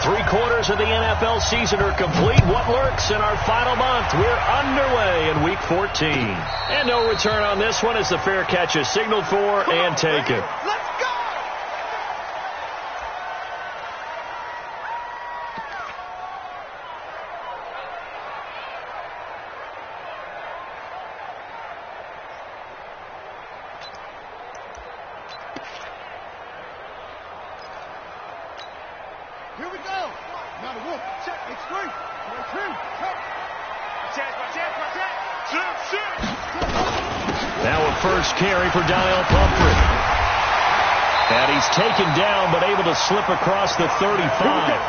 3/4 of the NFL season are complete. What lurks in our final month? We're underway in Week 14. And no return on this one as the fair catch is signaled for and taken. Let's go! Here we go. Now the wolf. Check. It's three. One, two. Check. Now a first carry for Dial Pumphrey. And he's taken down but able to slip across the 35.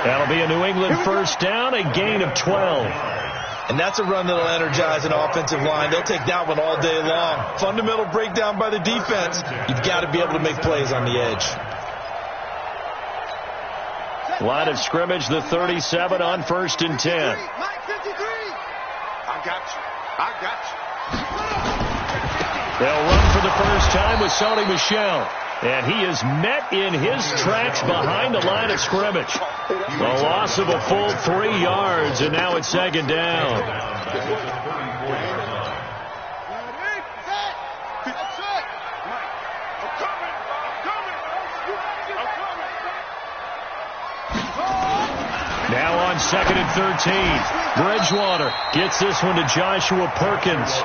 That'll be a New England first down, a gain of 12. And that's a run that'll energize an offensive line. They'll take that one all day long. Fundamental breakdown by the defense. You've got to be able to make plays on the edge. Line of scrimmage, the 37 on 1st and 10. I got you. They'll run for the first time with Sony Michel. And he is met in his tracks behind the line of scrimmage. A loss of a full 3 yards, and now it's 2nd down. Now on 2nd and 13. Bridgewater gets this one to Joshua Perkins.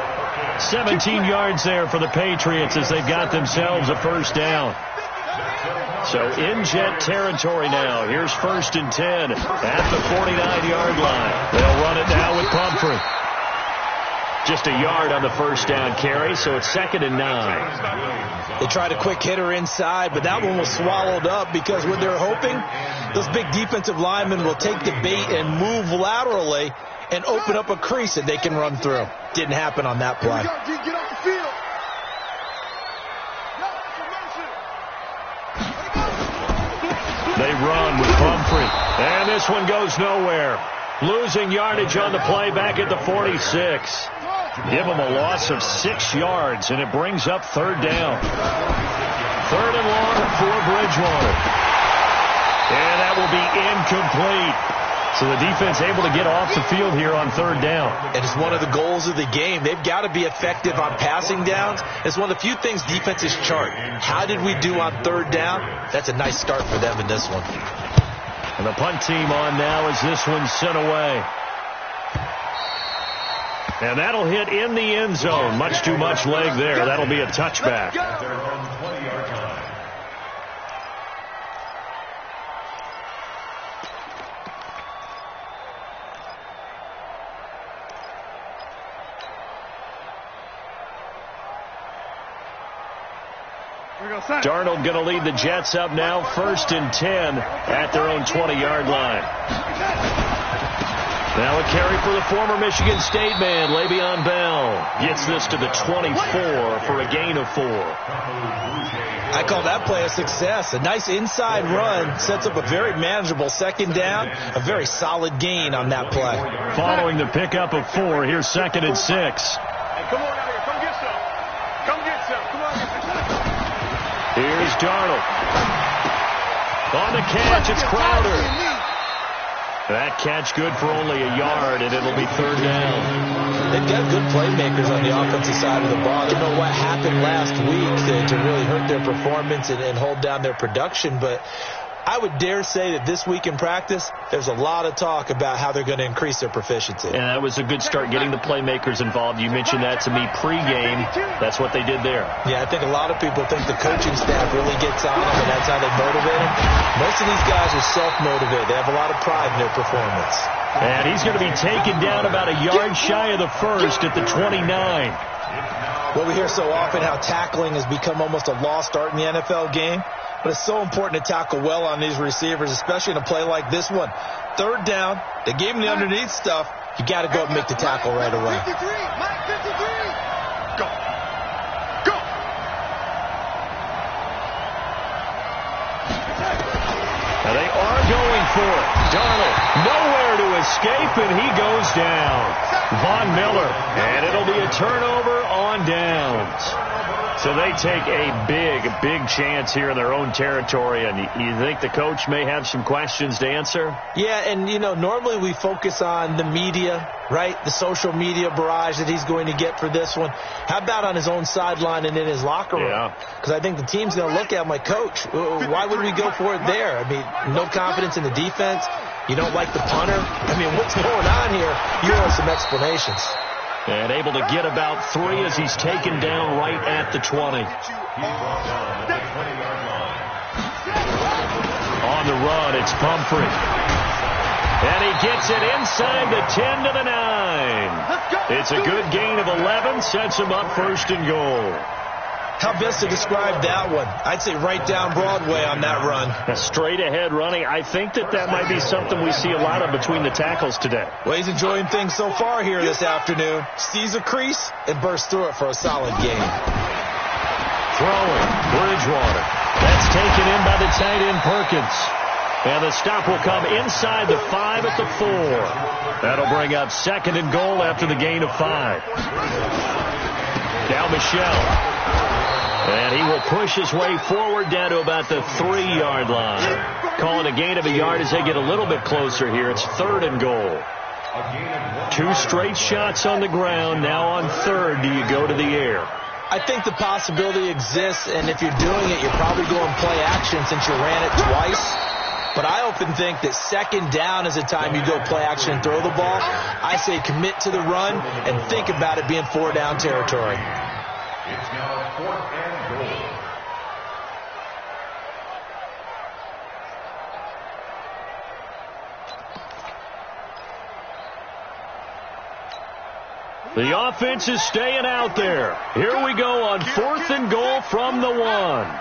17 yards there for the Patriots as they've got themselves a first down. So in Jet territory now. Here's 1st and 10 at the 49-yard line. They'll run it now with Pumphrey. Just a yard on the first down carry, so it's 2nd and 9. They tried a quick hitter inside, but that one was swallowed up because what they're hoping, those big defensive linemen will take the bait and move laterally and open up a crease that they can run through. Didn't happen on that play. Get off the field. They run with Pumphrey. And this one goes nowhere. Losing yardage on the play back at the 46. Give them a loss of 6 yards, and it brings up 3rd down. 3rd and long for Bridgewater. And that will be incomplete. So the defense able to get off the field here on 3rd down. And it's one of the goals of the game. They've got to be effective on passing downs. It's one of the few things defenses chart. How did we do on 3rd down? That's a nice start for them in this one. And the punt team on now as this one's sent away. And that'll hit in the end zone. Much too much leg there. That'll be a touchback. Darnold going to lead the Jets up now. 1st and 10 at their own 20-yard line. Now a carry for the former Michigan State man, Le'Veon Bell. Gets this to the 24 for a gain of 4. I call that play a success. A nice inside run sets up a very manageable 2nd down. A very solid gain on that play. Following the pickup of 4, here's 2nd and 6. Hey, come on out here. Come get some. Come get some. Come on. Here's Darnold. On the catch, it's Crowder. That catch good for only a yard, and it'll be 3rd down. They've got good playmakers on the offensive side of the ball. I don't know what happened last week to really hurt their performance and hold down their production, but I would dare say that this week in practice, there's a lot of talk about how they're going to increase their proficiency. And that was a good start getting the playmakers involved. You mentioned that to me pregame. That's what they did there. Yeah, I think a lot of people think the coaching staff really gets on them, and that's how they motivate them. Most of these guys are self-motivated. They have a lot of pride in their performance. And he's going to be taken down about a yard shy of the first at the 29. Well, we hear so often how tackling has become almost a lost art in the NFL game. But it's so important to tackle well on these receivers, especially in a play like this one. 3rd down, they gave him the underneath stuff. You got to go and make the tackle right away. 53, Mike 53. Go. Go. Now they are going for it. Darnold nowhere to escape, and he goes down. Von Miller, and it'll be a turnover on downs. So they take a big chance here in their own territory, and you think the coach may have some questions to answer? Yeah, and, you know, normally we focus on the media, right, the social media barrage that he's going to get for this one. How about on his own sideline and in his locker room? Because I think the team's going to look at him like, Coach, why would we go for it there? I mean, no confidence in the defense. You don't like the punter. I mean, what's going on here? You want some explanations. And able to get about 3 as he's taken down right at the 20. On the run, it's Pumphrey. And he gets it inside the 10 to the 9. It's a good gain of 11, sets him up first and goal. How best to describe that one? I'd say right down Broadway on that run. Straight ahead running. I think that might be something we see a lot of between the tackles today. Well, he's enjoying things so far here this afternoon. Sees a crease and bursts through it for a solid gain. Throwing, Bridgewater. That's taken in by the tight end Perkins. And the stop will come inside the 5 at the 4. That'll bring up second and goal after the gain of 5. Now Michelle. And he will push his way forward down to about the 3-yard line. Calling a gain of a yard as they get a little bit closer here. It's third and goal. 2 straight shots on the ground. Now on third, do you go to the air? I think the possibility exists, and if you're doing it, you're probably going play action since you ran it twice. But I often think that second down is the time you go play action and throw the ball. I say commit to the run and think about it being 4-down territory. It's now 4th and goal. The offense is staying out there. Here we go on 4th and goal from the 1.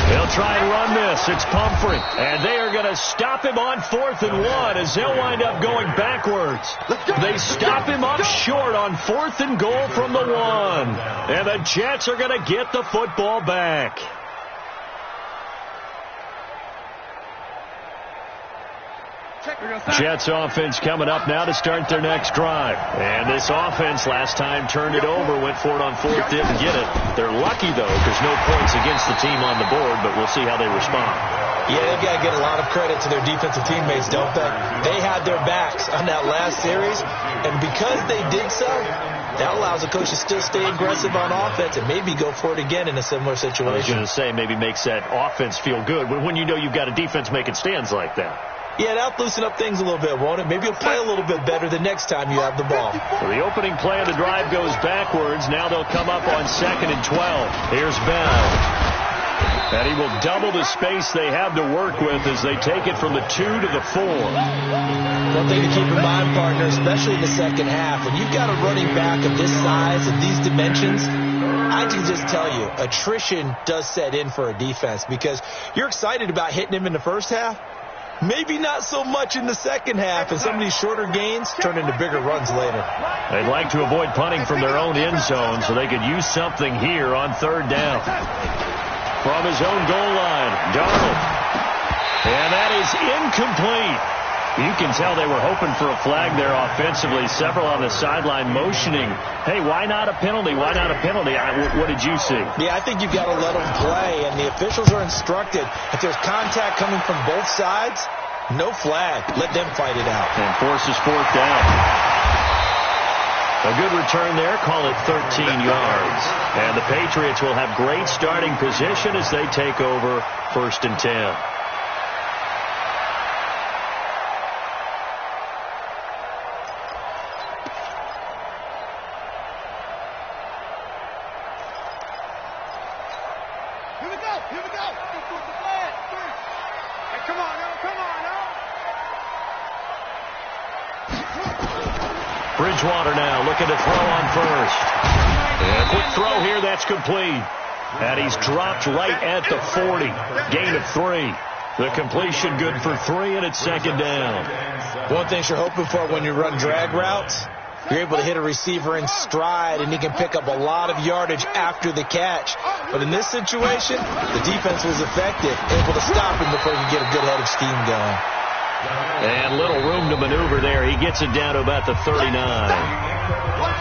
They'll try and run this. It's Pumphrey. And they are going to stop him on 4th and 1 as they'll wind up going backwards. They stop him up short on 4th and goal from the 1. And the Jets are going to get the football back. Jets offense coming up now to start their next drive. And this offense last time turned it over, went for it on 4th, didn't get it. They're lucky, though, because no points against the team on the board, but we'll see how they respond. Yeah, they've got to get a lot of credit to their defensive teammates, don't they? They had their backs on that last series, and because they did so, that allows the coach to still stay aggressive on offense and maybe go for it again in a similar situation. I was going to say, maybe makes that offense feel good when you know you've got a defense making stands like that. Yeah, that'll loosen up things a little bit, won't it? Maybe you'll play a little bit better the next time you have the ball. So the opening play of the drive goes backwards. Now they'll come up on 2nd and 12. Here's Bell. And he will double the space they have to work with as they take it from the 2 to the 4. One thing to keep in mind, partner, especially in the second half, when you've got a running back of this size and these dimensions, I can just tell you, attrition does set in for a defense because you're excited about hitting him in the first half. Maybe not so much in the second half, and some of these shorter gains turn into bigger runs later. They'd like to avoid punting from their own end zone so they could use something here on 3rd down. From his own goal line, Darnold. And that is incomplete. You can tell they were hoping for a flag there offensively. Several on the sideline motioning, hey, why not a penalty? Why not a penalty? What did you see? Yeah, I think you've got to let them play, and the officials are instructed. If there's contact coming from both sides, no flag. Let them fight it out. And forces 4th down. A good return there. Call it 13 yards. And the Patriots will have great starting position as they take over 1st and 10. Bridgewater now looking to throw on 1st. And a quick throw here, that's complete. And he's dropped right at the 40. Gain of 3. The completion good for 3, and it's 2nd down. One thing you're hoping for when you run drag routes, you're able to hit a receiver in stride, and he can pick up a lot of yardage after the catch. But in this situation, the defense was effective, able to stop him before he could get a good head of steam going. And little room to maneuver there. He gets it down to about the 39.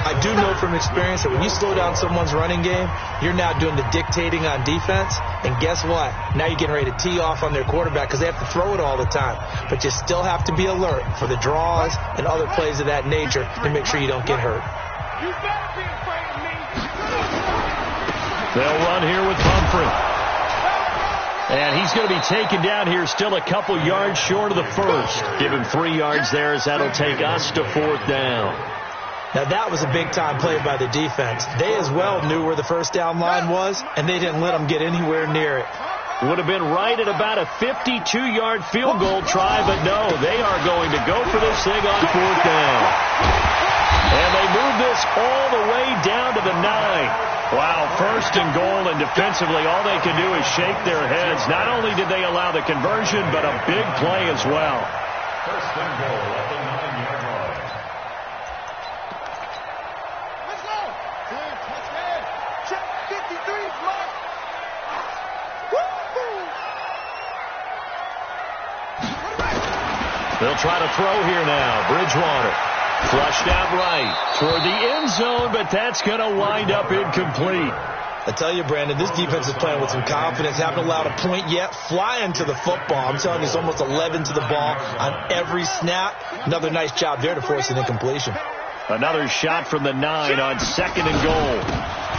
I do know from experience that when you slow down someone's running game, you're now doing the dictating on defense. And guess what? Now you're getting ready to tee off on their quarterback because they have to throw it all the time. But you still have to be alert for the draws and other plays of that nature to make sure you don't get hurt. They'll run here with Humphrey. And he's going to be taken down here still a couple yards short of the first. Give him 3 yards there as that'll take us to 4th down. Now that was a big-time play by the defense. They as well knew where the first down line was, and they didn't let them get anywhere near it. Would have been right at about a 52-yard field goal try, but no, they are going to go for this thing on 4th down. And they move this all the way down to the 9. Wow, 1st and goal, and defensively all they can do is shake their heads. Not only did they allow the conversion, but a big play as well. 1st and goal at the 9-yard line. Let's go. Touchdown. Check 53, block. They'll try to throw here now. Bridgewater. Flushed out right toward the end zone, but that's going to wind up incomplete. I tell you, Brandon, this defense is playing with some confidence. Haven't allowed a point yet. Flying to the football. I'm telling you, it's almost 11 to the ball on every snap. Another nice job there to force an incompletion. Another shot from the 9 on 2nd and goal.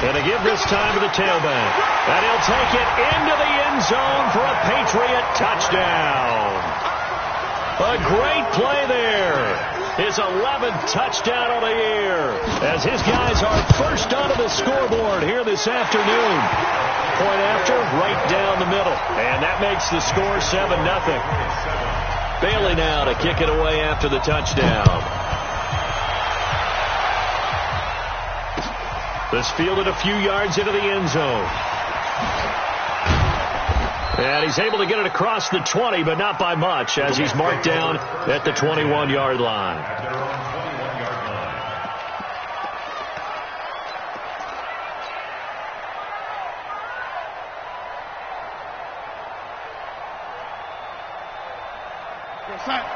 And to give this time to the tailback. And he'll take it into the end zone for a Patriot touchdown. A great play there. His 11th touchdown of the year as his guys are first onto the scoreboard here this afternoon. Point after, right down the middle. And that makes the score 7-0. Bailey now to kick it away after the touchdown. This fielded a few yards into the end zone. And he's able to get it across the 20, but not by much, as he's marked down at the 21-yard line.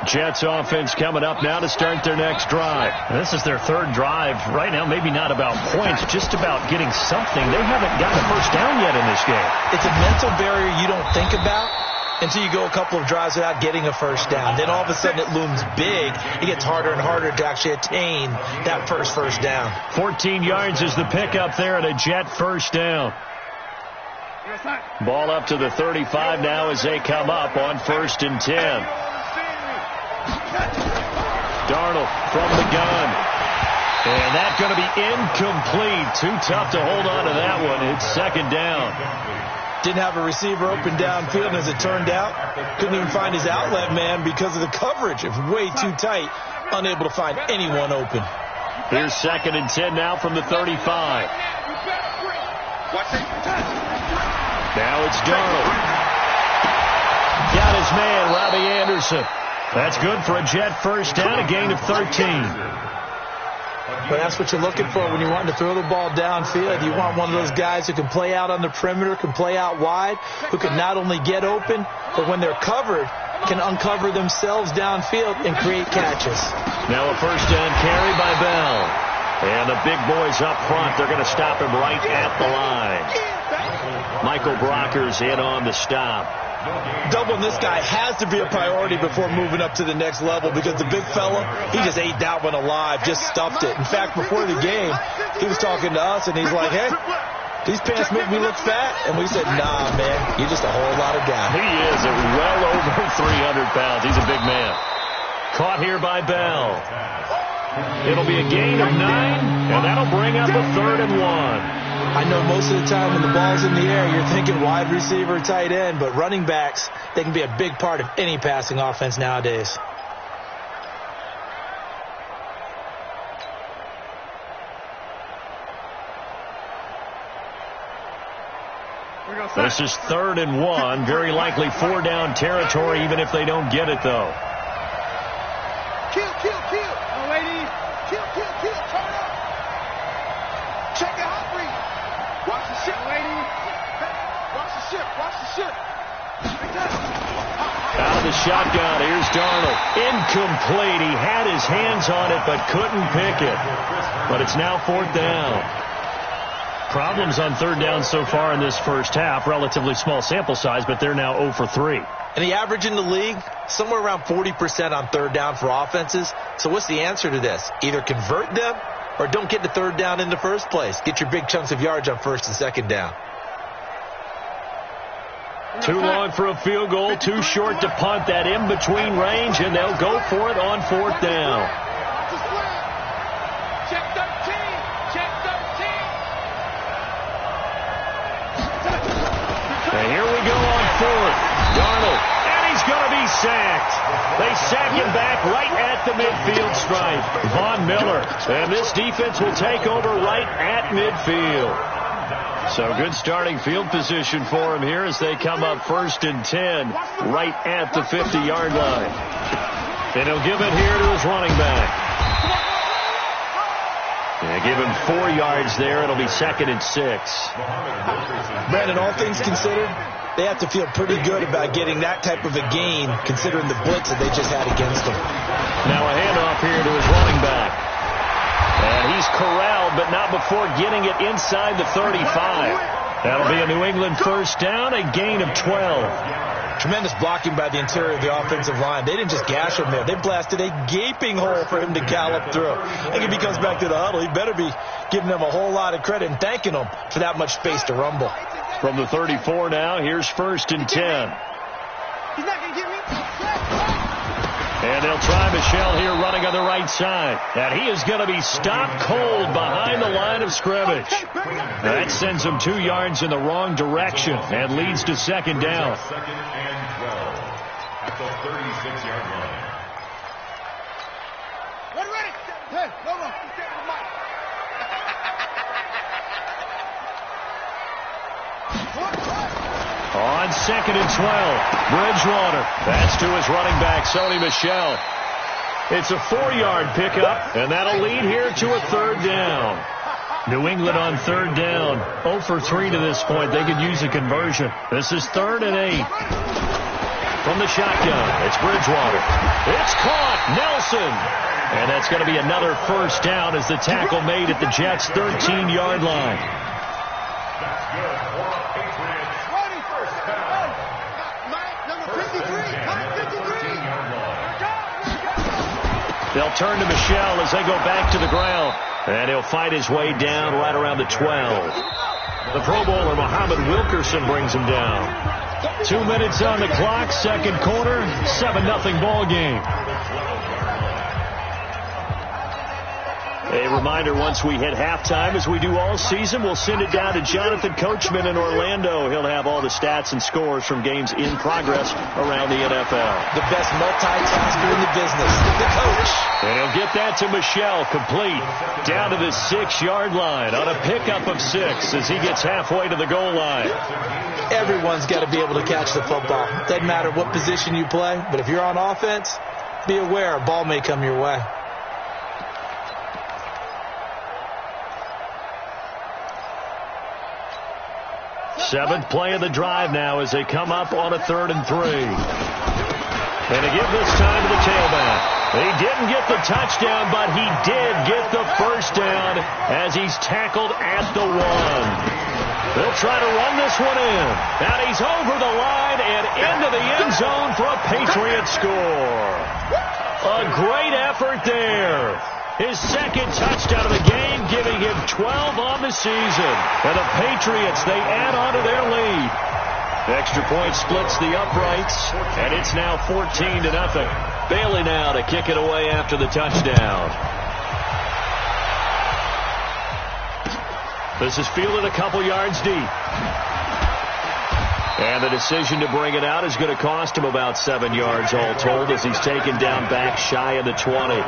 Jets offense coming up now to start their next drive. This is their 3rd drive. Right now, maybe not about points, just about getting something. They haven't got a first down yet in this game. It's a mental barrier you don't think about until you go a couple of drives without getting a first down. Then all of a sudden it looms big. It gets harder and harder to actually attain that first down. 14 yards is the pickup there at a Jet first down. Ball up to the 35 now as they come up on 1st and 10. Darnold from the gun. And that's going to be incomplete. Too tough to hold on to that one. It's 2nd down. Didn't have a receiver open downfield, and as it turned out, couldn't even find his outlet man because of the coverage. It was way too tight. Unable to find anyone open. Here's 2nd and 10 now from the 35. Now it's Darnold. Got his man, Robbie Anderson. That's good for a Jet first down, a gain of 13. But that's what you're looking for when you're wanting to throw the ball downfield. You want one of those guys who can play out on the perimeter, can play out wide, who can not only get open, but when they're covered, can uncover themselves downfield and create catches. Now a first down carry by Bell. And the big boys up front, they're going to stop him right at the line. Michael Brocker's in on the stop. Doubling this guy has to be a priority before moving up to the next level because the big fella, he just ate that one alive, just stuffed it. In fact, before the game, he was talking to us, and he's like, hey, these pants make me look fat. And we said, nah, man, you're just a whole lot of guy. He is at well over 300 pounds. He's a big man. Caught here by Bell. It'll be a gain of 9, and that'll bring up a 3rd and 1. I know most of the time when the ball's in the air, you're thinking wide receiver, tight end, but running backs, they can be a big part of any passing offense nowadays. This is 3rd and 1. Very likely 4 down territory, even if they don't get it, though. Kill. Oh, ladies. Kill. Turn up. Check it out, Bree. Watch the ship, ladies. Watch the ship. Out of the the shotgun. Here's Darnold. Incomplete. He had his hands on it but couldn't pick it. But it's now 4th down. Problems on 3rd down so far in this first half. Relatively small sample size, but they're now 0 for 3. And the average in the league, somewhere around 40% on 3rd down for offenses. So what's the answer to this? Either convert them or don't get to 3rd down in the first place. Get your big chunks of yards on 1st and 2nd down. Too long for a field goal, too short to punt. That in-between range, and they'll go for it on 4th down. Check 13. Check 13. And here we go on 4th. Darnold, and he's going to be sacked. They sack him back right at the midfield stripe. Von Miller, and this defense will take over right at midfield. So good starting field position for him here as they come up 1st and 10 right at the 50-yard line. And he'll give it here to his running back. Yeah, give him 4 yards there. It'll be 2nd and 6. Brandon, all things considered, they have to feel pretty good about getting that type of a gain considering the blitz that they just had against them. Now a handoff here to his running back. And he's corralled, but not before getting it inside the 35. That'll be a New England 1st down, a gain of 12. Tremendous blocking by the interior of the offensive line. They didn't just gash him there. They blasted a gaping hole for him to gallop through. I think if he comes back to the huddle, he better be giving them a whole lot of credit and thanking them for that much space to rumble. From the 34 now, here's 1st and 10. He's not going to give me. And they'll try Michel here running on the right side. And he is going to be stopped cold behind the line of scrimmage. That sends him 2 yards in the wrong direction and leads to 2nd down. 2nd and 12 at the 36-yard line. Ready. Hey, no more. On 2nd and 12, Bridgewater. That's to his running back, Sony Michel. It's a 4-yard pickup, and that'll lead here to a 3rd down. New England on 3rd down. 0 for 3 to this point. They could use a conversion. This is 3rd and 8. From the shotgun, it's Bridgewater. It's caught. Nelson. And that's going to be another 1st down as the tackle made at the Jets' 13-yard line. That's good for the Patriots. 1st down. Number 53. 14-yard line. They'll turn to Michel as they go back to the ground. And he'll fight his way down right around the 12. The Pro Bowler, Muhammad Wilkerson, brings him down. 2 minutes on the clock, 2nd quarter, 7-0 ball game. A reminder, once we hit halftime, as we do all season, we'll send it down to Jonathan Coachman in Orlando. He'll have all the stats and scores from games in progress around the NFL. The best multitasker in the business, the coach. And he'll get that to Michel, complete, down to the 6-yard line on a pickup of 6 as he gets halfway to the goal line. Everyone's got to be able to catch the football. Doesn't matter what position you play, but if you're on offense, be aware a ball may come your way. Seventh play of the drive now as they come up on a 3rd and 3. And to give this time to the tailback. He didn't get the touchdown, but he did get the 1st down as he's tackled at the 1. They'll try to run this one in. And he's over the line and into the end zone for a Patriot score. A great effort there. His 2nd touchdown of the game, giving him 12 on the season. And the Patriots, they add on to their lead. The extra point splits the uprights, and it's now 14-0. Bailey now to kick it away after the touchdown. This is fielded a couple yards deep. And the decision to bring it out is going to cost him about 7 yards all told as he's taken down back shy of the 20.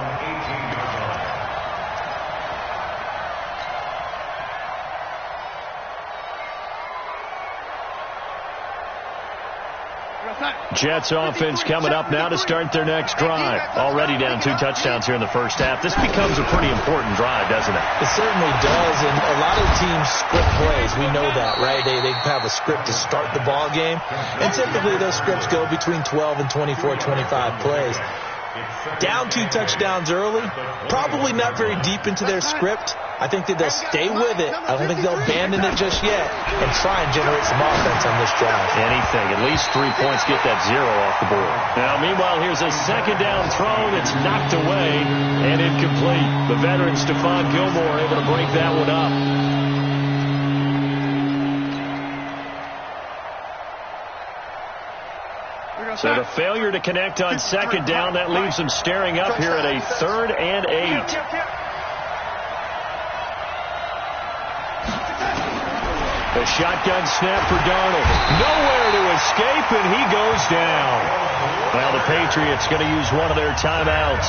Jets offense coming up now to start their next drive. Already down 2 touchdowns here in the first half. This becomes a pretty important drive, doesn't it? It certainly does, and a lot of teams script plays. We know that, right? They have a script to start the ball game, and typically those scripts go between 12 and 24, 25 plays. Down 2 touchdowns early, probably not very deep into their script. I think that they'll stay with it. I don't think they'll abandon it just yet and try and generate some offense on this drive. Anything. At least 3 points, get that 0 off the board. Now, meanwhile, here's a second down throw that's knocked away and incomplete. The veteran Stephon Gilmore able to break that one up. So the failure to connect on second down, that leaves them staring up here at a 3rd and 8. A shotgun snap for Darnold. Nowhere to escape, and he goes down. Well, the Patriots going to use one of their timeouts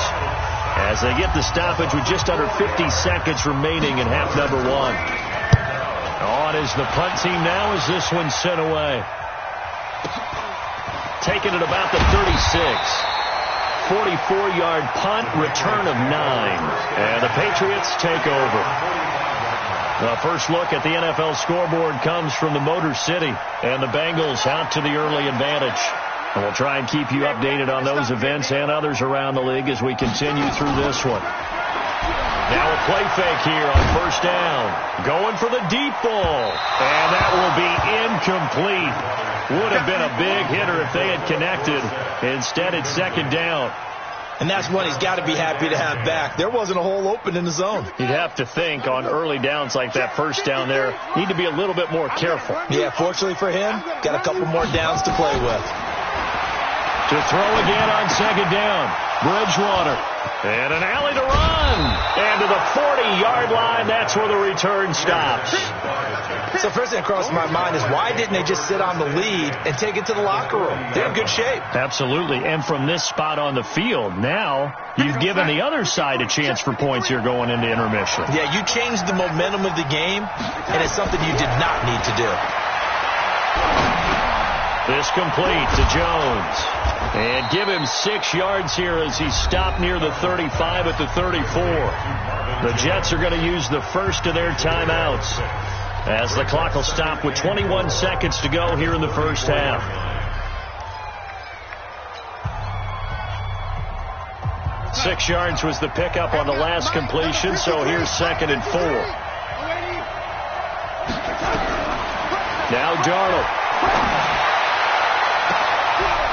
as they get the stoppage with just under 50 seconds remaining in half number 1. On is the punt team now as this one's sent away. Taking it about the 36. 44-yard punt, return of 9. And the Patriots take over. The first look at the NFL scoreboard comes from the Motor City, and the Bengals out to the early advantage. And we'll try and keep you updated on those events and others around the league as we continue through this one. Now a play fake here on first down. Going for the deep ball. And that will be incomplete. Would have been a big hitter if they had connected. Instead, it's second down. And that's one he's got to be happy to have back. There wasn't a hole open in the zone. You'd have to think on early downs like that first down there, need to be a little bit more careful. Yeah, fortunately for him, got a couple more downs to play with. To throw again on second down. Bridgewater. And an alley to run. And to the 40-yard line, that's where the return stops. So first thing that crossed my mind is why didn't they just sit on the lead and take it to the locker room? They're in good shape. Absolutely. And from this spot on the field, now you've given the other side a chance for points here going into intermission. Yeah, you changed the momentum of the game, and it's something you did not need to do. This complete to Jones. And give him 6 yards here as he stopped near the 35 at the 34. The Jets are going to use the first of their timeouts as the clock will stop with 21 seconds to go here in the first half. Six yards was the pickup on the last completion, so here's 2nd and 4. Now Darnold.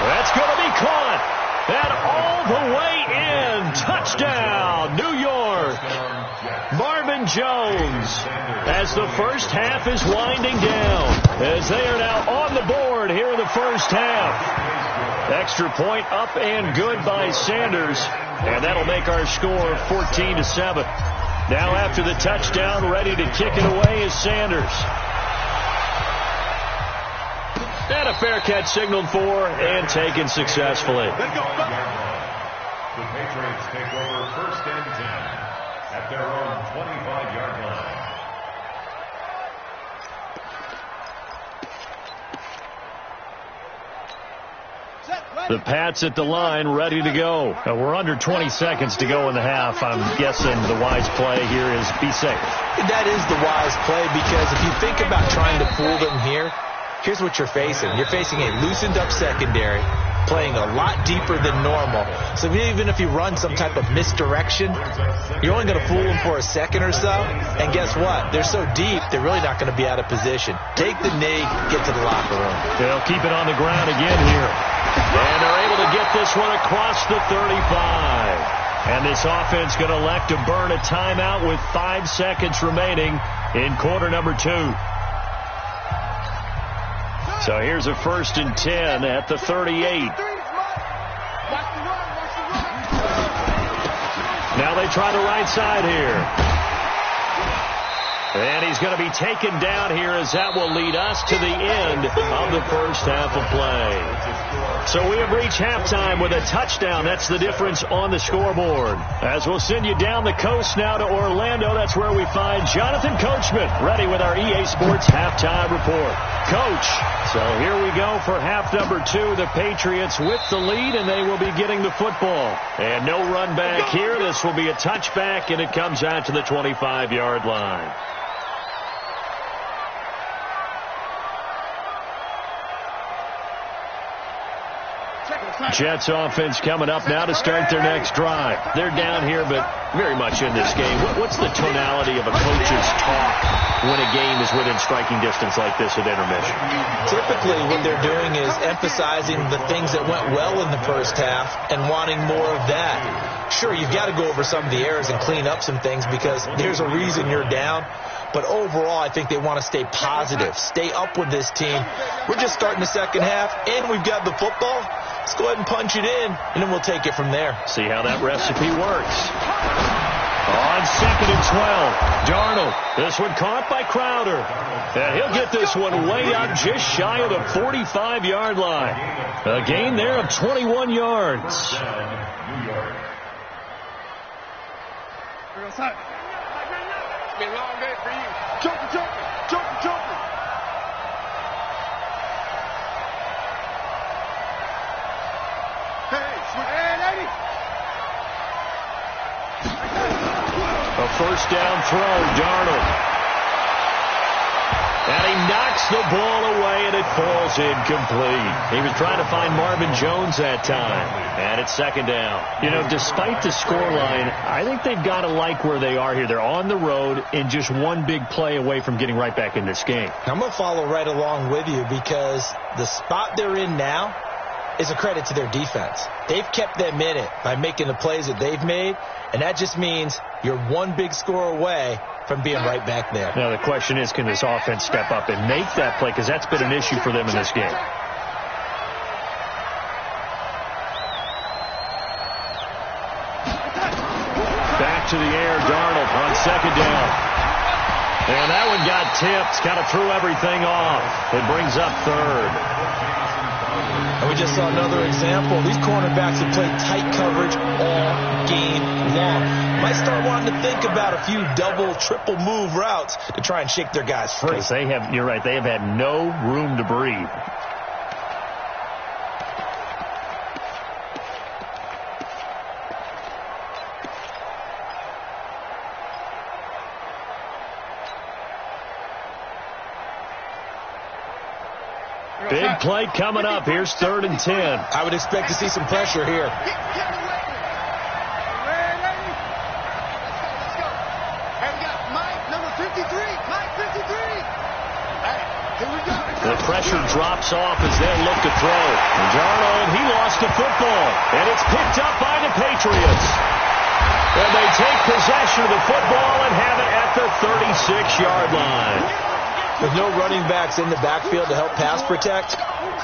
That's going to be caught. And all the way in. Touchdown, New York. Marvin Jones, as the first half is winding down, as they are now on the board here in the first half. Extra point up and good by Sanders, and that'll make our score 14-7. Now after the touchdown, ready to kick it away is Sanders. And a fair catch signaled for and taken successfully. The Patriots take over 1st and 10 at their own 25-yard line. The Pats at the line, ready to go. We're under 20 seconds to go in the half. I'm guessing the wise play here is be safe. That is the wise play, because if you think about trying to fool them here, here's what you're facing. You're facing a loosened-up secondary, playing a lot deeper than normal. So even if you run some type of misdirection, you're only going to fool them for a second or so. And guess what? They're so deep, they're really not going to be out of position. Take the knee, get to the locker room. They'll keep it on the ground again here. And they're able to get this one across the 35. And this offense going to elect to burn a timeout with 5 seconds remaining in quarter number 2. So here's a 1st and 10 at the 38. Now they try the right side here. And he's going to be taken down here as that will lead us to the end of the first half of play. So we have reached halftime with a touchdown. That's the difference on the scoreboard. As we'll send you down the coast now to Orlando, that's where we find Jonathan Coachman ready with our EA Sports halftime report. Coach, So here we go for half number 2. The Patriots with the lead, and they will be getting the football. And no run back here. This will be a touchback, and it comes out to the 25-yard line. Jets offense coming up now to start their next drive. They're down here, but very much in this game. What's the tonality of a coach's talk when a game is within striking distance like this at intermission? Typically, what they're doing is emphasizing the things that went well in the first half and wanting more of that. Sure, you've got to go over some of the errors and clean up some things because there's a reason you're down. But overall, I think they want to stay positive, stay up with this team. We're just starting the second half, and we've got the football. Let's go ahead and punch it in, and then we'll take it from there. See how that recipe works. On 2nd and 12, Darnold. This one caught by Crowder. And he'll get this one way up just shy of the 45-yard line. A gain there of 21 yards. It's been a long day for you. Jumping. A first down throw, Darnold. And he knocks the ball away, and it falls incomplete. He was trying to find Marvin Jones that time. And it's 2nd down. You know, despite the scoreline, I think they've got to like where they are here. They're on the road and just one big play away from getting right back in this game. I'm going to follow right along with you because the spot they're in now is a credit to their defense. They've kept them in it by making the plays that they've made, and that just means you're one big score away from being right back there. Now, the question is, can this offense step up and make that play? Because that's been an issue for them in this game. Back to the air, Darnold on 2nd down. And that one got tipped, kind of threw everything off. It brings up 3rd. And we just saw another example. These cornerbacks have played tight coverage all game long. Might start wanting to think about a few double, triple move routes to try and shake their guys free. Because you're right, they have had no room to breathe. Big play coming up. Here's 3rd and 10. I would expect to see some pressure here. The pressure drops off as they look to throw. Darnold, he lost the football. And it's picked up by the Patriots. And they take possession of the football and have it at the 36-yard line. With no running backs in the backfield to help pass protect,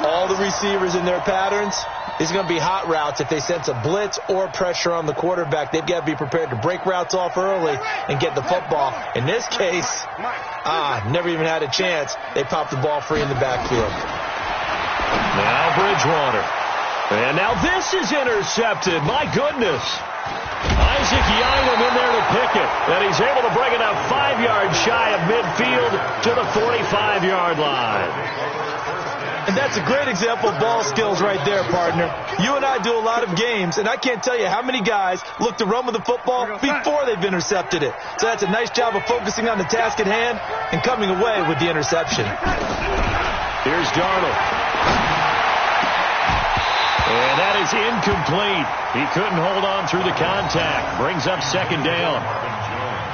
all the receivers in their patterns, it's going to be hot routes. If they sense a blitz or pressure on the quarterback, they've got to be prepared to break routes off early and get the football. In this case, never even had a chance. They popped the ball free in the backfield. Now Bridgewater. And now this is intercepted. My goodness. Isaac Yianum in there to pick it. And he's able to bring it up 5 yards shy of midfield to the 45-yard line. And that's a great example of ball skills right there, partner. You and I do a lot of games, and I can't tell you how many guys look to run with the football before they've intercepted it. So that's a nice job of focusing on the task at hand and coming away with the interception. Here's Darnold. And that is incomplete. He couldn't hold on through the contact. Brings up 2nd down.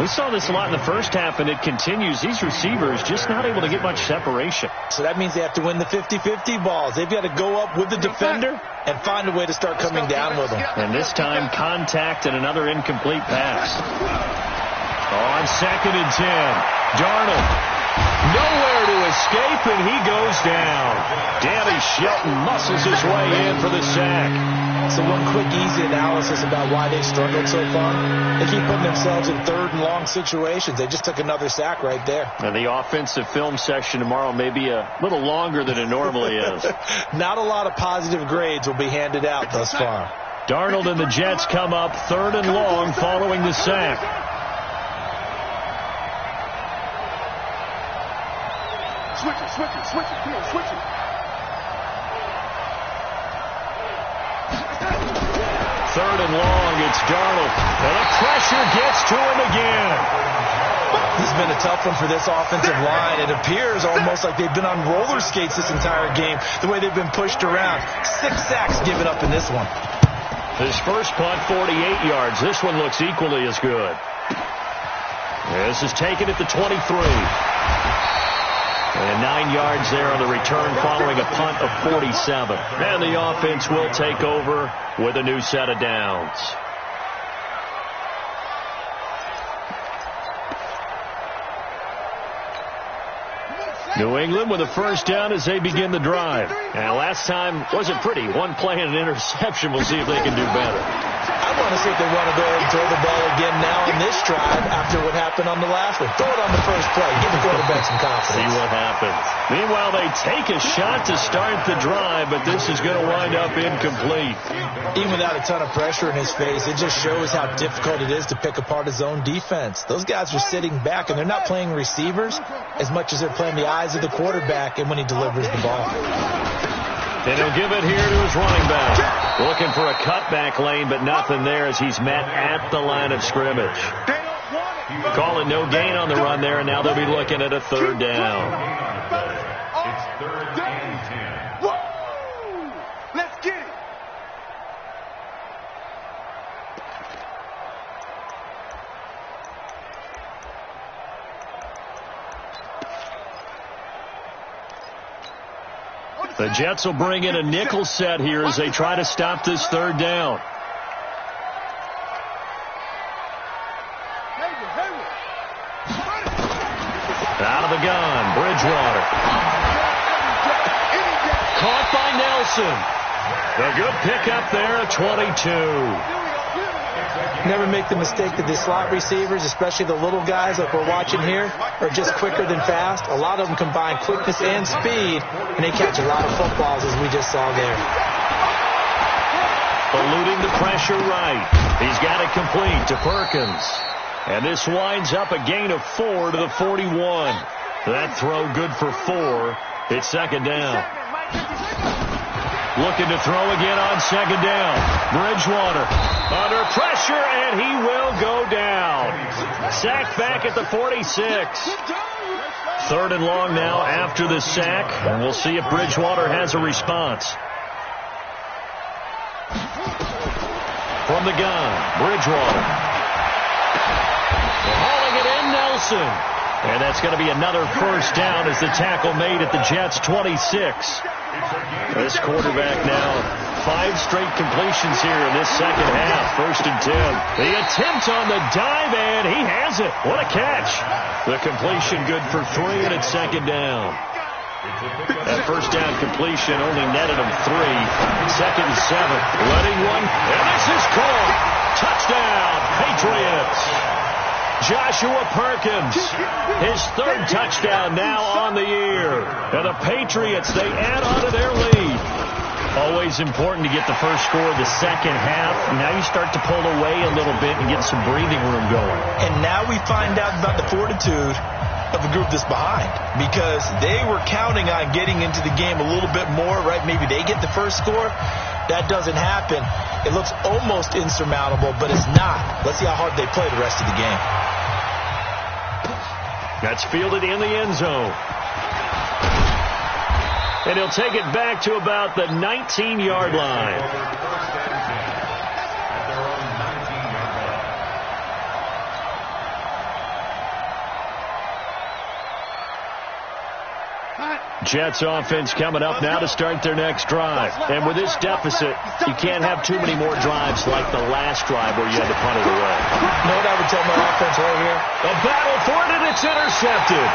We saw this a lot in the first half, and it continues. These receivers just not able to get much separation. So that means they have to win the 50-50 balls. They've got to go up with the defender and find a way to start coming down with them. And this time, contact and another incomplete pass. On 2nd and 10, Darnold. Nowhere to escape, and he goes down. Danny Shelton muscles his way in for the sack. So one quick, easy analysis about why they struggled so far. They keep putting themselves in 3rd and long situations. They just took another sack right there. And the offensive film session tomorrow may be a little longer than it normally is. Not a lot of positive grades will be handed out thus far. Darnold and the Jets come up 3rd and long following the sack. Switch it. Come on, switch it. Third and long, it's Darnold. And the pressure gets to him again. This has been a tough one for this offensive line. It appears almost like they've been on roller skates this entire game, the way they've been pushed around. 6 sacks given up in this one. His first punt, 48 yards. This one looks equally as good. This is taken at the 23. And 9 yards there on the return following a punt of 47. And the offense will take over with a new set of downs. New England with a first down as they begin the drive. And last time wasn't pretty. One play and an interception. We'll see if they can do better. I want to see if they want to go ahead and throw the ball again now on this drive after what happened on the last one. Throw it on the first play. Give the quarterback some confidence. See what happens. Meanwhile, they take a shot to start the drive, but this is going to wind up incomplete. Even without a ton of pressure in his face, it just shows how difficult it is to pick apart his own defense. Those guys are sitting back, and they're not playing receivers as much as they're playing the eyes of the quarterback and when he delivers the ball. And he'll give it here to his running back. Looking for a cutback lane, but nothing there as he's met at the line of scrimmage. Calling no gain on the run there, and now they'll be looking at a third down. It's 3rd and 10. Let's get it. The Jets will bring in a nickel set here as they try to stop this third down. Out of the gun, Bridgewater. Caught by Nelson. A good pickup there at 22. Never make the mistake that the slot receivers, especially the little guys like we're watching here, are just quicker than fast. A lot of them combine quickness and speed, and they catch a lot of footballs, as we just saw there. Eluding the pressure right. He's got it complete to Perkins. And this winds up a gain of 4 to the 41. That throw good for 4. It's second down. Looking to throw again on second down. Bridgewater under pressure, and he will go down. Sacked back at the 46. Third and long now after the sack, and we'll see if Bridgewater has a response. From the gun, Bridgewater. Hauling it in, Nelson. And that's going to be another first down as the tackle made at the Jets' 26. This quarterback now 5 straight completions here in this second half. 1st and 10. The attempt on the dive, and he has it. What a catch. The completion good for 3, and it's second down. That first down completion only netted him 3. 2nd and 7. Letting one, and this is caught. Touchdown, Patriots. Joshua Perkins, his 3rd touchdown now on the year. And the Patriots, they add on to their lead. Always important to get the first score of the second half. Now you start to pull away a little bit and get some breathing room going. And now we find out about the fortitude of the group that's behind, because they were counting on getting into the game a little bit more, right? Maybe they get the first score. That doesn't happen. It looks almost insurmountable, but it's not. Let's see how hard they play the rest of the game. That's fielded in the end zone. And he'll take it back to about the 19-yard line. Jets offense coming up now to start their next drive. And with this deficit, you can't have too many more drives like the last drive where you had to punt it away. You know what I would tell my offense right here? A battle for it, and it's intercepted.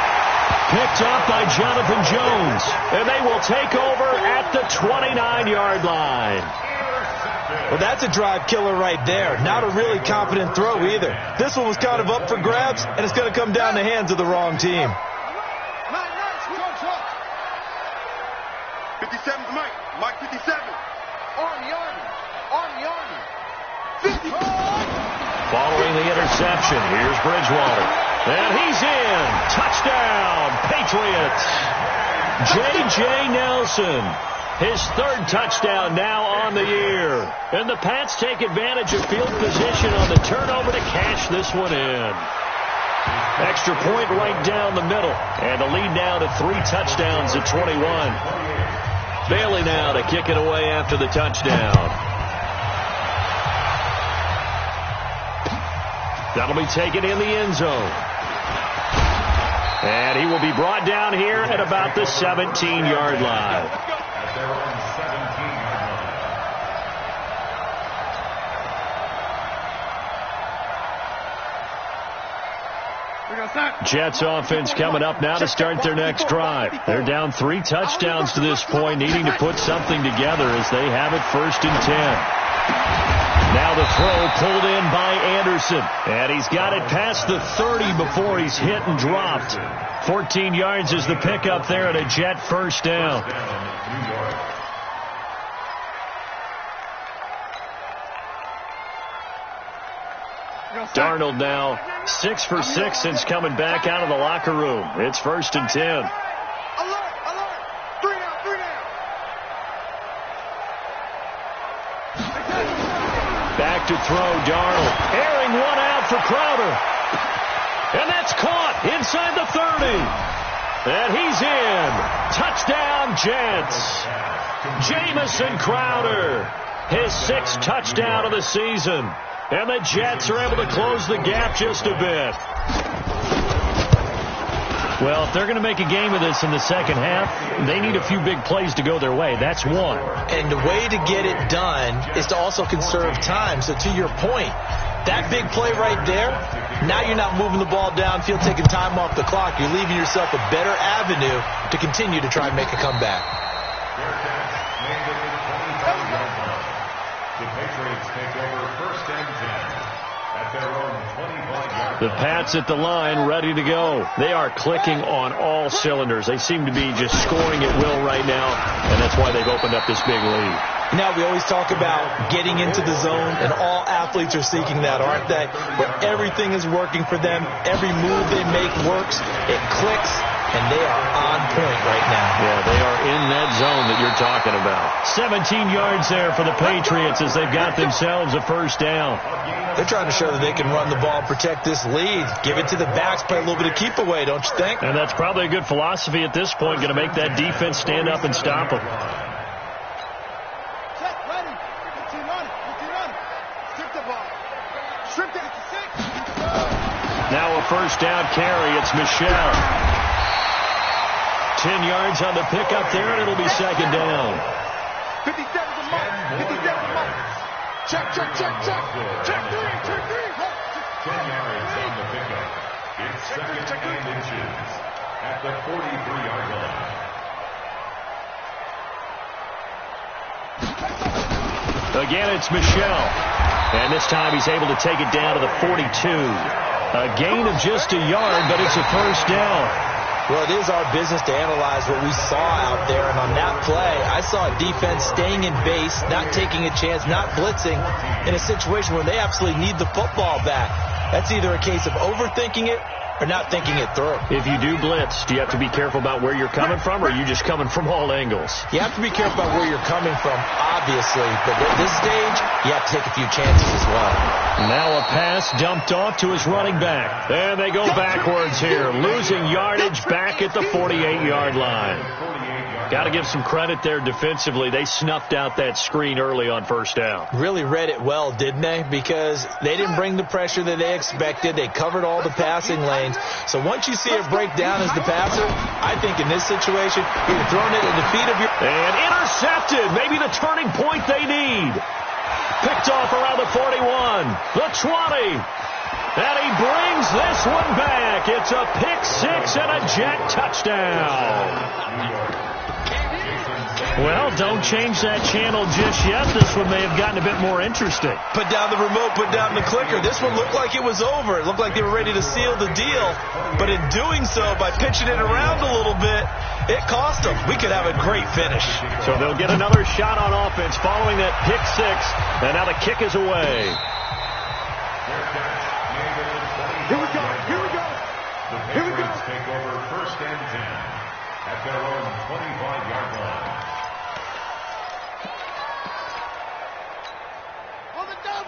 Picked up by Jonathan Jones. And they will take over at the 29-yard line. Well, that's a drive killer right there. Not a really confident throw either. This one was kind of up for grabs, and it's going to come down the hands of the wrong team. 57's Mike. Mike 57. Army. 50. Following the interception, here's Bridgewater. And he's in. Touchdown, Patriots. J.J. Nelson. His 3rd touchdown now on the year. And the Pats take advantage of field position on the turnover to cash this one in. Extra point right down the middle. And the lead now to 3 touchdowns at 21. Bailey now to kick it away after the touchdown. That'll be taken in the end zone. And he will be brought down here at about the 17-yard line. Jets offense coming up now to start their next drive. They're down 3 touchdowns to this point, needing to put something together as they have it 1st and 10. Now the throw pulled in by Anderson. And he's got it past the 30 before he's hit and dropped. 14 yards is the pickup there at a Jet 1st down. Darnold now 6 for 6 since coming back out of the locker room. It's 1st and 10. Alert! 3 down. Back to throw, Darnold. Airing one out for Crowder. And that's caught inside the 30. And he's in. Touchdown, Jets. Jamison Crowder. His 6th touchdown of the season. And the Jets are able to close the gap just a bit. Well, if they're going to make a game of this in the second half, they need a few big plays to go their way. That's one. And the way to get it done is to also conserve time. So to your point, that big play right there, now you're not moving the ball downfield, taking time off the clock. You're leaving yourself a better avenue to continue to try and make a comeback. The Patriots take over 1st and 10 at their own 25-yard line. The Pats at the line, ready to go. They are clicking on all cylinders. They seem to be just scoring at will right now, and that's why they've opened up this big lead. Now, we always talk about getting into the zone, and all athletes are seeking that, aren't they? Where everything is working for them, every move they make works, it clicks, and they are on point right now. Yeah, they are in that zone that you're talking about. 17 yards there for the Patriots as they've got themselves a 1st down. They're trying to show that they can run the ball, protect this lead, give it to the backs, play a little bit of keep away, don't you think? And that's probably a good philosophy at this point, going to make that defense stand up and stop them. Now a 1st down carry. It's Michelle. 10 yards on the pickup there, and it'll be 2nd down. 57's a mark. 57's a mark. Check. Check 3. 10 yards on the pickup. It's 2nd and inches at the 43-yard line. Again, it's Michelle. And this time he's able to take it down to the 42. A gain of just a yard, but it's a 1st down. Well, it is our business to analyze what we saw out there. And on that play, I saw a defense staying in base, not taking a chance, not blitzing in a situation where they absolutely need the football back. That's either a case of overthinking it or not thinking it through. If you do blitz, do you have to be careful about where you're coming from, or are you just coming from all angles? You have to be careful about where you're coming from, obviously. But at this stage, you have to take a few chances as well. Now a pass dumped off to his running back. And they go backwards here, losing yardage back at the 48-yard line. Got to give some credit there defensively. They snuffed out that screen early on 1st down. Really read it well, didn't they? Because they didn't bring the pressure that they expected. They covered all the passing lanes. So once you see it break down as the passer, I think in this situation, you're throwing it at the feet of your... And intercepted. Maybe the turning point they need. Picked off around the 41. The 20. And he brings this one back. It's a pick 6 and a Jet touchdown. Well, don't change that channel just yet. This one may have gotten a bit more interesting. Put down the remote, put down the clicker. This one looked like it was over. It looked like they were ready to seal the deal. But in doing so, by pitching it around a little bit, it cost them. We could have a great finish. So they'll get another shot on offense following that pick 6. And now the kick is away. Here we go. The Patriots take over 1st and 10 at their own 25-yard line.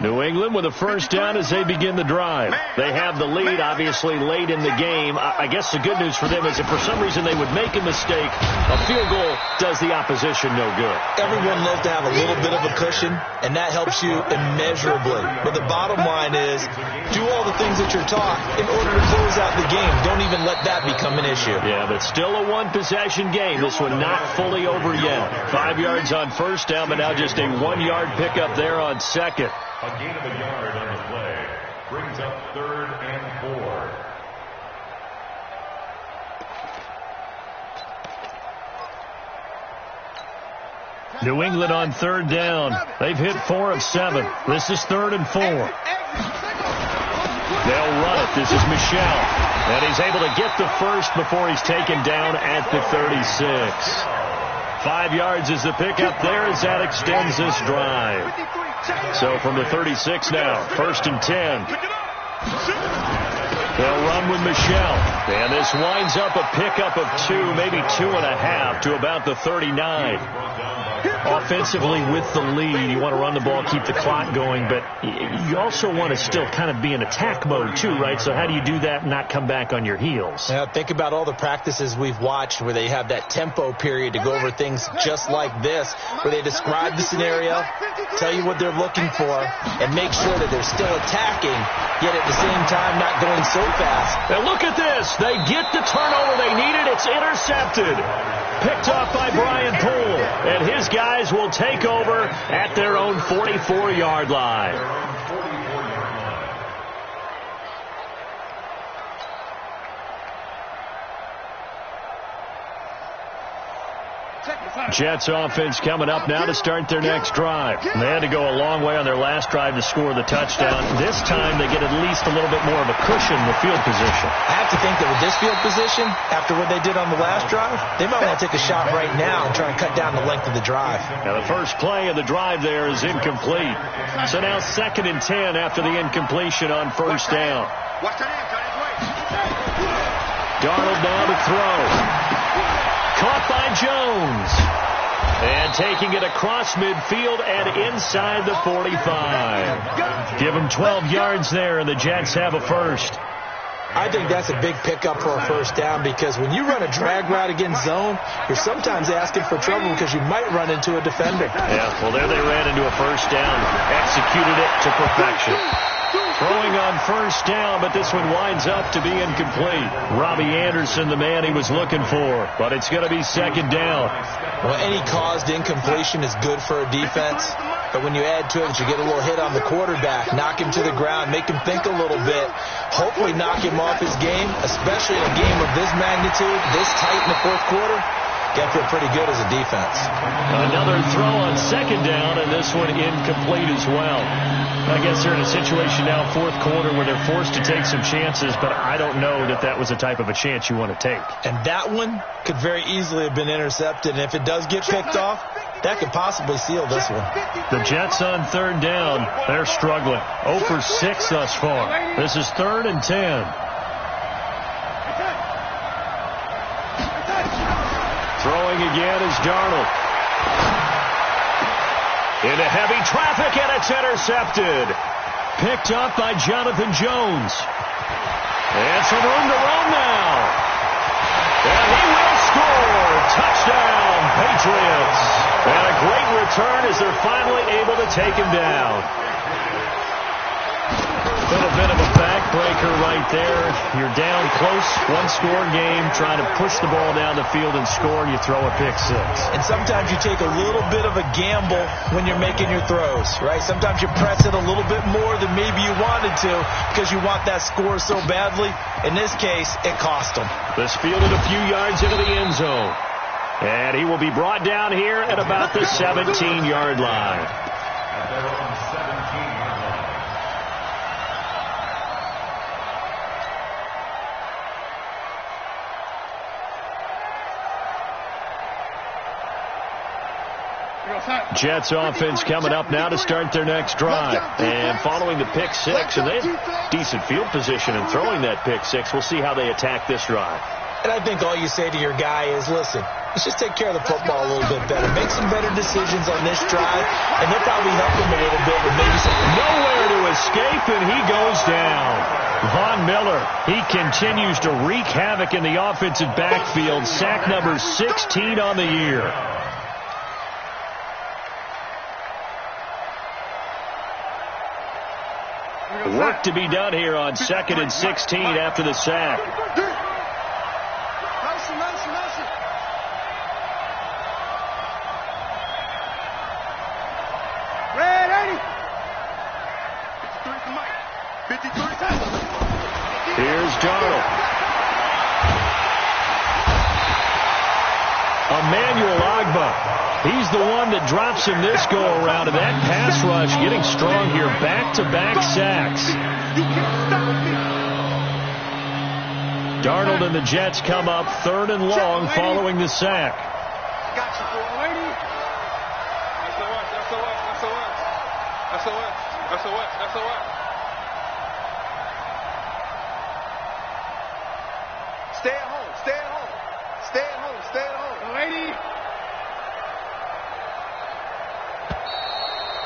New England with a first down as they begin the drive. They have the lead, obviously, late in the game. I guess the good news for them is if for some reason they would make a mistake, a field goal does the opposition no good. Everyone loves to have a little bit of a cushion, and that helps you immeasurably. But the bottom line is do all the things that you're taught in order to close out the game. Don't even let that become an issue. Yeah, but still a one-possession game. This one not fully over yet. 5 yards on first down, but now just a 1-yard pickup there on second. A gain of a yard on the play brings up 3rd and 4. New England on 3rd down. They've hit 4 of 7. This is 3rd and 4. They'll run it. This is Michel. And he's able to get the first before he's taken down at the 36. 5 yards is the pickup there as that extends this drive. So from the 36 now, 1st and 10. They'll run with Michel. And this winds up a pickup of 2, maybe 2.5 to about the 39. Offensively with the lead, you want to run the ball, keep the clock going, but you also want to still kind of be in attack mode too, right? So how do you do that and not come back on your heels? Yeah, think about all the practices we've watched where they have that tempo period to go over things just like this, where they describe the scenario, tell you what they're looking for, and make sure that they're still attacking, yet at the same time not going so fast. And look at this. They get the turnover they needed. It's intercepted. Picked off by Brian Poole. And his guys will take over at their own 44-yard line. Jets offense coming up now to start their next drive. They had to go a long way on their last drive to score the touchdown. This time they get at least a little bit more of a cushion with field position. I have to think that with this field position, after what they did on the last drive, they might want to take a shot right now and try and cut down the length of the drive. Now the first play of the drive there is incomplete. So now 2nd and 10 after the incompletion on 1st down. Darnold now to throw. Caught by Jones. And taking it across midfield and inside the 45. Give him 12 yards there, and the Jets have a first. I think that's a big pickup for a first down because when you run a drag route against zone, you're sometimes asking for trouble because you might run into a defender. Yeah, well, there they ran into a first down. Executed it to perfection. Throwing on 1st down, but this one winds up to be incomplete. Robbie Anderson, the man he was looking for, but it's going to be 2nd down. Well, any caused incompletion is good for a defense, but when you add to it, you get a little hit on the quarterback, knock him to the ground, make him think a little bit, hopefully knock him off his game, especially in a game of this magnitude, this tight in the 4th quarter. Got to feel pretty good as a defense. Another throw on 2nd down, and this one incomplete as well. I guess they're in a situation now, 4th quarter, where they're forced to take some chances, but I don't know that that was the type of a chance you want to take. And that one could very easily have been intercepted, and if it does get picked off, that could possibly seal this one. The Jets on 3rd down, they're struggling. 0 for 6 thus far. This is 3rd and 10. Throwing again is Darnold. Into heavy traffic, and it's intercepted. Picked up by Jonathan Jones. And some room to run now. And he will score. Touchdown, Patriots. And a great return as they're finally able to take him down. Been a bit of a backbreaker right there. You're down close, 1-score game, trying to push the ball down the field and score, and you throw a pick 6. And sometimes you take a little bit of a gamble when you're making your throws, right? Sometimes you press it a little bit more than maybe you wanted to because you want that score so badly. In this case, it cost them. This fielded a few yards into the end zone. And he will be brought down here at about the 17-yard line. At their own 17-yard line. Jets offense coming up now to start their next drive. And following the pick 6, and they have decent field position in throwing that pick 6. We'll see how they attack this drive. And I think all you say to your guy is, listen, let's just take care of the football a little bit better. Make some better decisions on this drive, and they'll probably help him a little bit with maybe some. Nowhere to escape, and he goes down. Von Miller, he continues to wreak havoc in the offensive backfield. Sack number 16 on the year. Work to be done here on 2nd and 16 after the sack. Here's Darnold. Emmanuel Ogbah. He's the one that drops him this go-around, and that pass rush getting strong here. Back-to-back sacks. Darnold and the Jets come up 3rd and long following the sack. Stay at home. Stay at home. Stay at home. Stay at home. Lady.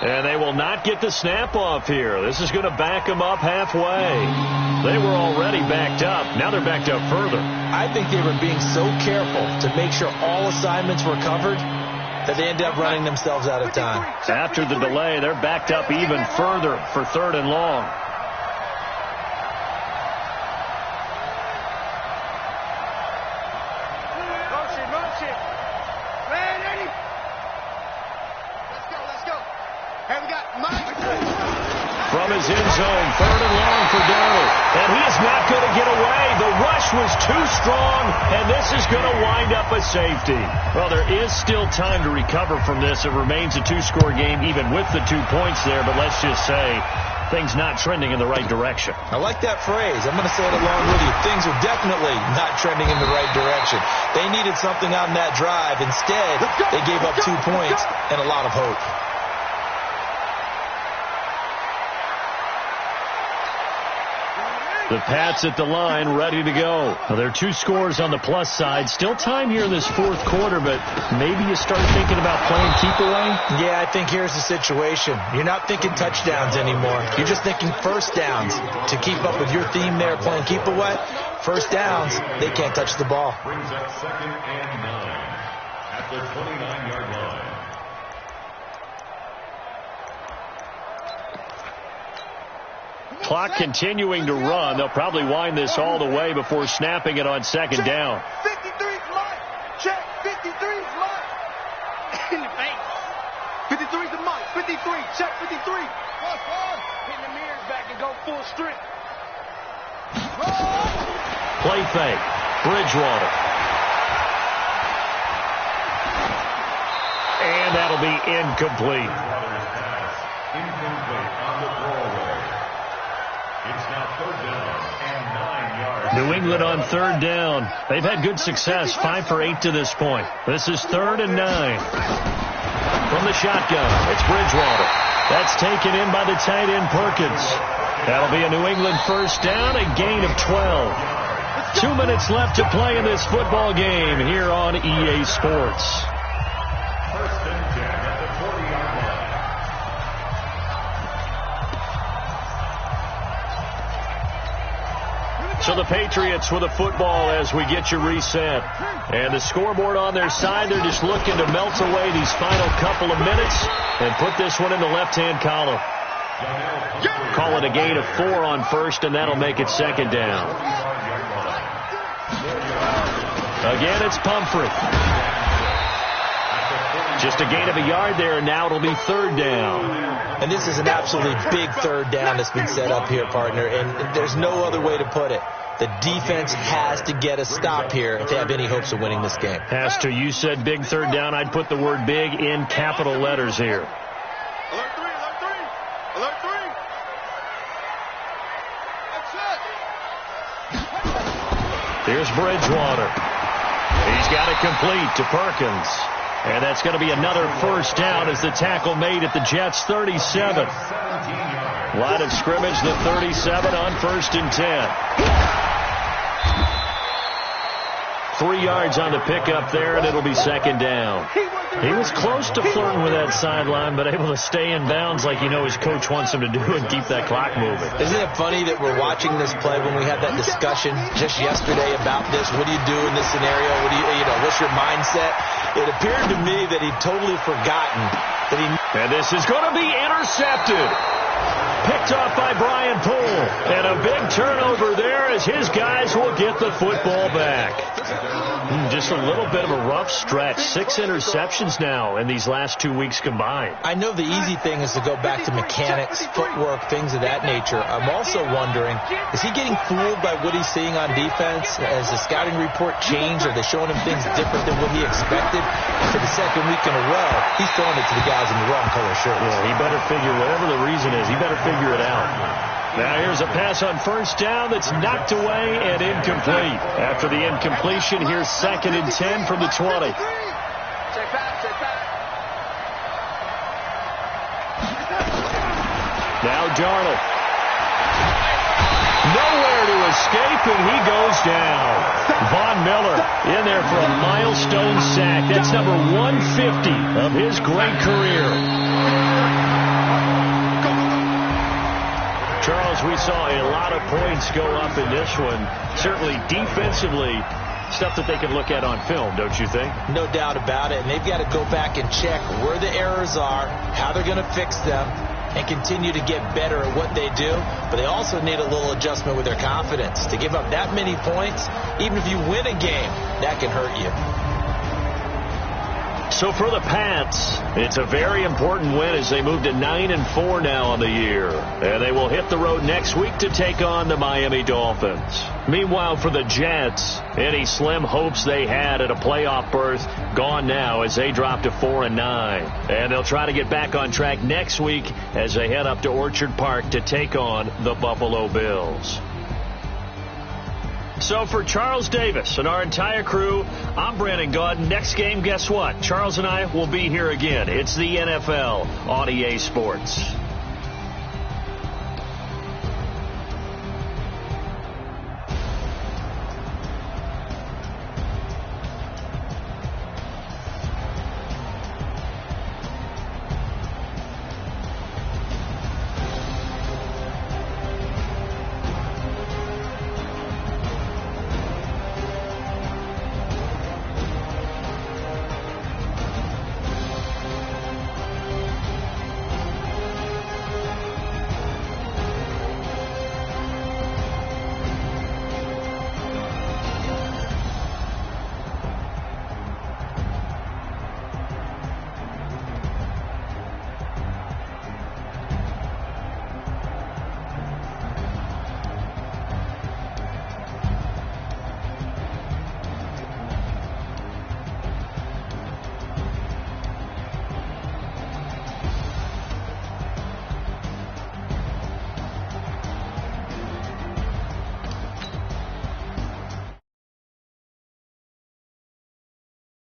And they will not get the snap off here. This is going to back them up halfway. They were already backed up. Now they're backed up further. I think they were being so careful to make sure all assignments were covered that they ended up running themselves out of time. After the delay, they're backed up even further for 3rd and long. From his end zone, 3rd and long for Darnold. And he is not going to get away. The rush was too strong, and this is going to wind up a safety. Well, there is still time to recover from this. It remains a 2-score game, even with the 2 points there. But let's just say things not trending in the right direction. I like that phrase. I'm going to say it along with you. Things are definitely not trending in the right direction. They needed something on that drive. Instead, they gave up 2 points and a lot of hope. The Pats at the line, ready to go. Well, there are 2 scores on the plus side. Still time here in this 4th quarter, but maybe you start thinking about playing keep away? Yeah, I think here's the situation. You're not thinking touchdowns anymore. You're just thinking first downs. To keep up with your theme there, playing keep away, first downs, they can't touch the ball. Brings up 2nd and 9 at the 29-yard line. Clock continuing to run. They'll probably wind this all the way before snapping it on 2nd down. 53's mine. Check. 53's mine. In the face. 53's the mic. 53. Check 53. Hit the mirrors back and go full strip. Play fake. Bridgewater. And that'll be incomplete. Incomplete on the throwaway. It's now 3rd down and 9 yards. New England on 3rd down. They've had good success, 5 for 8 to this point. This is 3rd and 9. From the shotgun, it's Bridgewater. That's taken in by the tight end Perkins. That'll be a New England first down, a gain of 12. 2 minutes left to play in this football game here on EA Sports. 1st and 10 at the 40-yard line. So the Patriots with a football as we get you reset. And the scoreboard on their side, they're just looking to melt away these final couple of minutes and put this one in the left-hand column. Call it a gain of 4 on 1st, and that'll make it 2nd down. Again, it's Pumphrey. Just a gain of a yard there, and now it'll be 3rd down. And this is an absolutely big 3rd down that's been set up here, partner, and there's no other way to put it. The defense has to get a stop here if they have any hopes of winning this game. Has to. You said big 3rd down. I'd put the word big in capital letters here. Alert 3, alert 3. Alert 3. That's it. Here's Bridgewater. He's got it complete to Perkins. And that's going to be another first down as the tackle made at the Jets' 37. Line of scrimmage, the 37 on 1st and 10. 3 yards on the pickup there, and it'll be 2nd down. He was He was close to flirting with that sideline, but able to stay in bounds like his coach wants him to do and keep that clock moving. Isn't it funny that we're watching this play when we had that discussion just yesterday about this? What do you do in this scenario? What do what's your mindset? It appeared to me that he'd totally forgotten that he... And this is going to be intercepted. Picked off by Brian Poole. And a big turnover there as his guys will get the football back. Just a little bit of a rough stretch. 6 interceptions now in these last 2 weeks combined. I know the easy thing is to go back to mechanics, footwork, things of that nature. I'm also wondering, is he getting fooled by what he's seeing on defense? Has the scouting report changed? Are they showing him things different than what he expected? And for the second week in a row, he's throwing it to the guys in the wrong color shirts. Yeah, he better figure, whatever the reason is, he better figure it out. Now here's a pass on first down that's knocked away and incomplete. After the incompletion, here's 2nd and 10 from the 20. Now Darnold. Nowhere to escape, and he goes down. Von Miller in there for a milestone sack. That's number 150 of his great career. Charles, we saw a lot of points go up in this one. Certainly defensively, stuff that they can look at on film, don't you think? No doubt about it. And they've got to go back and check where the errors are, how they're going to fix them, and continue to get better at what they do. But they also need a little adjustment with their confidence. To give up that many points, even if you win a game, that can hurt you. So for the Pats, it's a very important win as they move to 9-4 now on the year. And they will hit the road next week to take on the Miami Dolphins. Meanwhile, for the Jets, any slim hopes they had at a playoff berth gone now as they drop to 4-9. And they'll try to get back on track next week as they head up to Orchard Park to take on the Buffalo Bills. So for Charles Davis and our entire crew, I'm Brandon Gaud. Next game, guess what? Charles and I will be here again. It's the NFL on EA Sports.